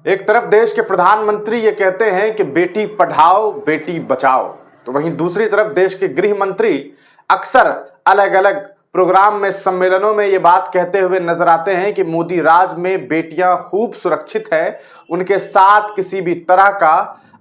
एक तरफ देश के प्रधानमंत्री ये कहते हैं कि बेटी पढ़ाओ बेटी बचाओ, तो वहीं दूसरी तरफ देश के गृह मंत्री अक्सर अलग अलग प्रोग्राम में, सम्मेलनों में ये बात कहते हुए नजर आते हैं कि मोदी राज में बेटियां खूब सुरक्षित हैं, उनके साथ किसी भी तरह का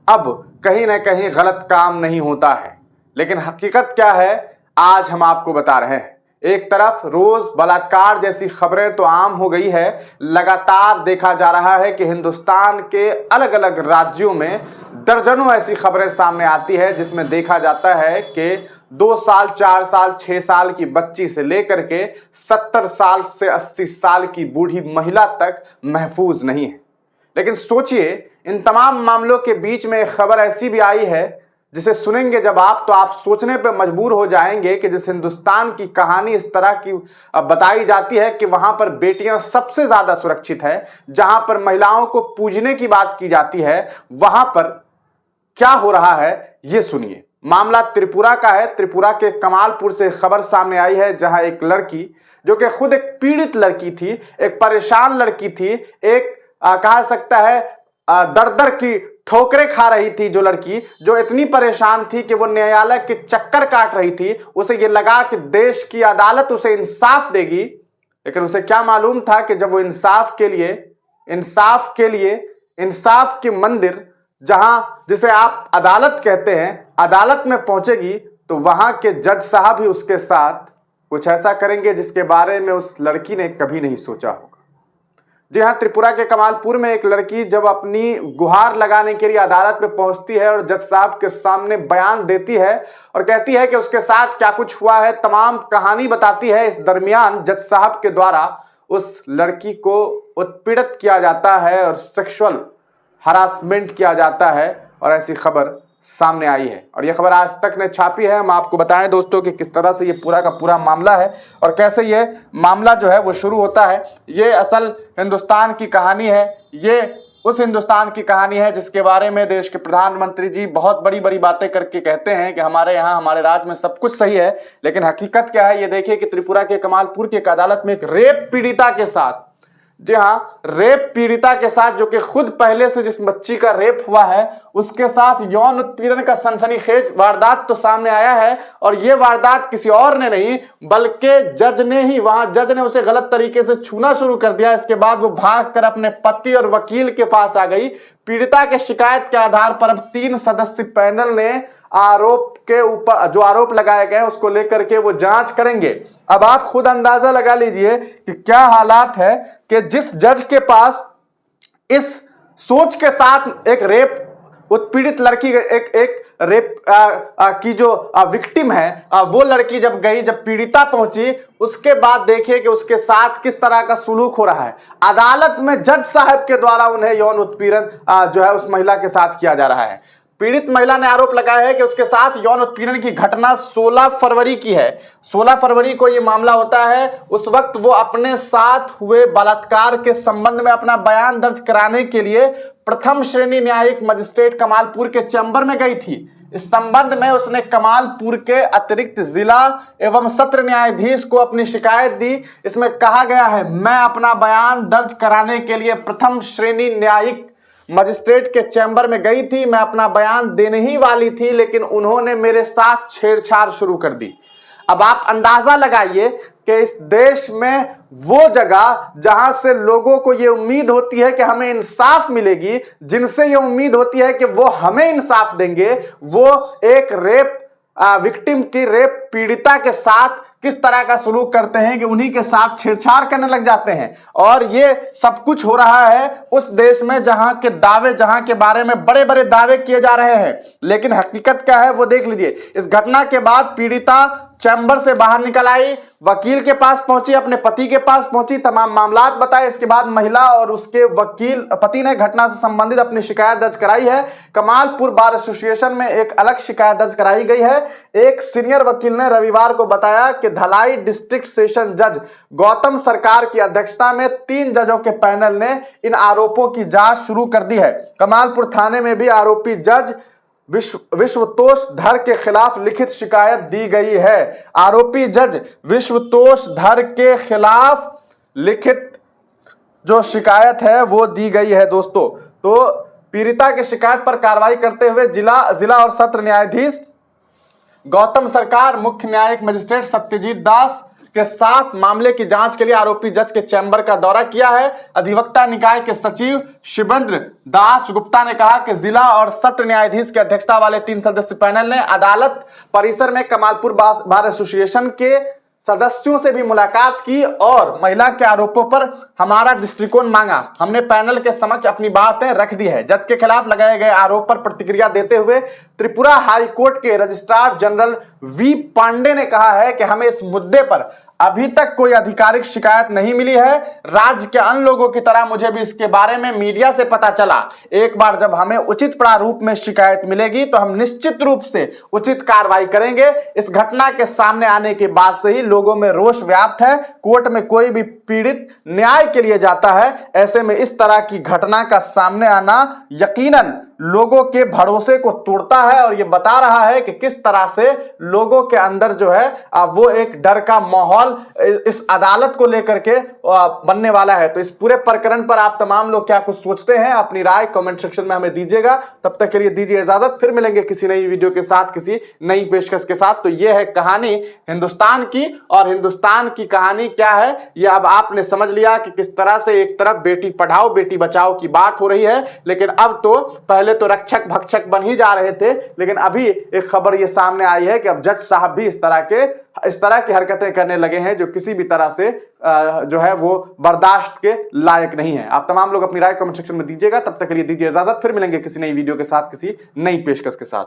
अब कहीं ना कहीं गलत काम नहीं होता है। लेकिन हकीकत क्या है, आज हम आपको बता रहे हैं। एक तरफ रोज बलात्कार जैसी खबरें तो आम हो गई है, लगातार देखा जा रहा है कि हिंदुस्तान के अलग अलग राज्यों में दर्जनों ऐसी खबरें सामने आती है जिसमें देखा जाता है कि 2 साल, 4 साल, 6 साल की बच्ची से लेकर के 70 साल से 80 साल की बूढ़ी महिला तक महफूज नहीं है। लेकिन सोचिए, इन तमाम मामलों के बीच में एक खबर ऐसी भी आई है जिसे सुनेंगे जब आप, तो आप सोचने पर मजबूर हो जाएंगे कि जिस हिंदुस्तान की कहानी इस तरह की बताई जाती है कि वहां पर बेटियां सबसे ज्यादा सुरक्षित है, जहां पर महिलाओं को पूजने की बात की जाती है, वहां पर क्या हो रहा है ये सुनिए। मामला त्रिपुरा का है। त्रिपुरा के कमालपुर से खबर सामने आई है, जहां एक लड़की जो कि खुद एक पीड़ित लड़की थी, एक परेशान लड़की थी, एक कहा सकता है दर दर की ठोकरें खा रही थी, जो लड़की जो इतनी परेशान थी कि वो न्यायालय के चक्कर काट रही थी। उसे ये लगा कि देश की अदालत उसे इंसाफ देगी, लेकिन उसे क्या मालूम था कि जब वो इंसाफ के मंदिर, जहां जिसे आप अदालत कहते हैं, अदालत में पहुंचेगी तो वहां के जज साहब ही उसके साथ कुछ ऐसा करेंगे जिसके बारे में उस लड़की ने कभी नहीं सोचा होगा। जी हाँ, त्रिपुरा के कमालपुर में एक लड़की जब अपनी गुहार लगाने के लिए अदालत में पहुंचती है और जज साहब के सामने बयान देती है और कहती है कि उसके साथ क्या कुछ हुआ है, तमाम कहानी बताती है। इस दरमियान जज साहब के द्वारा उस लड़की को उत्पीड़ित किया जाता है और सेक्सुअल हरासमेंट किया जाता है, और ऐसी खबर सामने आई है। और यह खबर आज तक ने छापी है। हम आपको बताएं दोस्तों कि किस तरह से ये पूरा का पूरा मामला है और कैसे ये मामला जो है वो शुरू होता है। ये असल हिंदुस्तान की कहानी है। ये उस हिंदुस्तान की कहानी है जिसके बारे में देश के प्रधानमंत्री जी बहुत बड़ी बड़ी बातें करके कहते हैं कि हमारे यहाँ, हमारे राज्य में सब कुछ सही है। लेकिन हकीकत क्या है, ये देखिए कि त्रिपुरा के कमालपुर की एक अदालत में एक रेप पीड़िता के साथ, जी हाँ, रेप पीड़िता के साथ, जो कि खुद पहले से जिस बच्ची का रेप हुआ है उसके साथ यौन उत्पीड़न का सनसनीखेज वारदात तो सामने आया है। और ये वारदात किसी और ने नहीं बल्कि जज ने ही, वहां जज ने उसे गलत तरीके से छूना शुरू कर दिया। इसके बाद वो भागकर अपने पति और वकील के पास आ गई। पीड़िता के शिकायत के आधार पर अब 3 सदस्य पैनल ने आरोप के ऊपर जो आरोप लगाए गए उसको लेकर के वो जांच करेंगे। अब आप खुद अंदाजा लगा लीजिए कि क्या हालात है कि जिस जज के पास इस सोच के साथ एक रेप उत्पीड़ित लड़की, एक रेप की जो विक्टिम है, वो लड़की जब गई, जब पीड़िता पहुंची, उसके बाद देखिए कि उसके साथ किस तरह का सुलूक हो रहा है। अदालत में जज साहब के द्वारा उन्हें यौन उत्पीड़न जो है उस महिला के साथ किया जा रहा है। पीड़ित महिला ने आरोप लगाया है कि उसके साथ यौन उत्पीड़न की घटना 16 फरवरी की है। 16 फरवरी को यह मामला होता है। उस वक्त वो अपने साथ हुए बलात्कार के संबंध में अपना बयान दर्ज कराने के लिए प्रथम श्रेणी न्यायिक मजिस्ट्रेट कमालपुर के चैम्बर में गई थी। इस संबंध में उसने कमालपुर के अतिरिक्त जिला एवं सत्र न्यायाधीश को अपनी शिकायत दी। इसमें कहा गया है, मैं अपना बयान दर्ज कराने के लिए प्रथम श्रेणी न्यायिक मजिस्ट्रेट के चैम्बर में गई थी। मैं अपना बयान देने ही वाली थी, लेकिन उन्होंने मेरे साथ छेड़छाड़ शुरू कर दी। अब आप अंदाजा लगाइए कि इस देश में वो जगह जहां से लोगों को ये उम्मीद होती है कि हमें इंसाफ मिलेगी, जिनसे ये उम्मीद होती है कि वो हमें इंसाफ देंगे, वो एक रेप विक्टिम की, रेप पीड़िता के साथ किस तरह का सलूक करते हैं कि उन्हीं के साथ छेड़छाड़ करने लग जाते हैं। और ये सब कुछ हो रहा है उस देश में जहां के बारे में बड़े बड़े दावे किए जा रहे हैं, लेकिन हकीकत क्या है वो देख लीजिए। इस घटना के बाद पीड़िता चैम्बर से बाहर निकल आई, वकील के पास पहुंची, अपने पति के पास पहुंची, तमाम मामलात बताए। इसके बाद महिला और उसके वकील पति ने घटना से संबंधित अपनी शिकायत दर्ज कराई है। कमालपुर बार एसोसिएशन में एक अलग शिकायत दर्ज कराई गई है। एक सीनियर वकील ने रविवार को बताया कि धलाई डिस्ट्रिक्ट सेशन जज गौतम सरकार की अध्यक्षता में 3 जजों के पैनल ने इन आरोपों की जांच शुरू कर दी है। कमालपुर थाने में भी आरोपी जज विश्वतोष धर के खिलाफ लिखित शिकायत दी गई है। आरोपी जज विश्वतोष धर के खिलाफ लिखित जो शिकायत है वो दी गई है दोस्तों। तो पीड़िता की शिकायत पर कार्रवाई करते हुए जिला और सत्र न्यायाधीश गौतम सरकार, मुख्य न्यायिक मजिस्ट्रेट सत्यजीत दास के साथ मामले की जांच के लिए आरोपी जज के चैम्बर का दौरा किया है। अधिवक्ता निकाय के सचिव शिवेंद्र दास गुप्ता ने कहा कि जिला और सत्र न्यायाधीश की अध्यक्षता वाले 3 सदस्यीय पैनल ने अदालत परिसर में कमालपुर बार एसोसिएशन के सदस्यों से भी मुलाकात की और महिला के आरोपों पर हमारा दृष्टिकोण मांगा। हमने पैनल के समक्ष अपनी बातें रख दी है। जज के खिलाफ लगाए गए आरोप पर प्रतिक्रिया देते हुए त्रिपुरा हाई कोर्ट के रजिस्ट्रार जनरल वी पांडे ने कहा है कि हमें इस मुद्दे पर अभी तक कोई आधिकारिक शिकायत नहीं मिली है। राज्य के अन्य लोगों की तरह मुझे भी इसके बारे में मीडिया से पता चला। एक बार जब हमें उचित प्रारूप में शिकायत मिलेगी तो हम निश्चित रूप से उचित कार्रवाई करेंगे। इस घटना के सामने आने के बाद से ही लोगों में रोष व्याप्त है। कोर्ट में कोई भी पीड़ित न्याय के लिए जाता है, ऐसे में इस तरह की घटना का सामने आना यकीनन लोगों के भरोसे को तोड़ता है और ये बता रहा है कि किस तरह से लोगों के अंदर जो है वो एक डर का माहौल इस अदालत को लेकर के बनने वाला है। तो इस पूरे प्रकरण पर आप तमाम लोग क्या कुछ सोचते हैं, अपनी राय कमेंट सेक्शन में हमें दीजिएगा। तब तक के लिए दीजिए इजाजत, फिर मिलेंगे किसी नई वीडियो के साथ, किसी नई पेशकश के साथ। तो ये है कहानी हिंदुस्तान की, और हिंदुस्तान की कहानी क्या है ये अब आपने समझ लिया कि किस तरह से एक तरफ बेटी पढ़ाओ बेटी बचाओ की बात हो रही है, लेकिन अब तो पहले तो रक्षक भक्षक बन ही जा रहे थे, लेकिन अभी एक खबर ये सामने आई है कि अब जज साहब भी इस तरह की हरकतें करने लगे हैं जो किसी भी तरह से जो है वो बर्दाश्त के लायक नहीं है। आप तमाम लोग अपनी राय कमेंट सेक्शन में दीजिएगा। तब तक के लिए दीजिए इजाजत, फिर मिलेंगे किसी नई वीडियो के साथ, किसी नई पेशकश के साथ।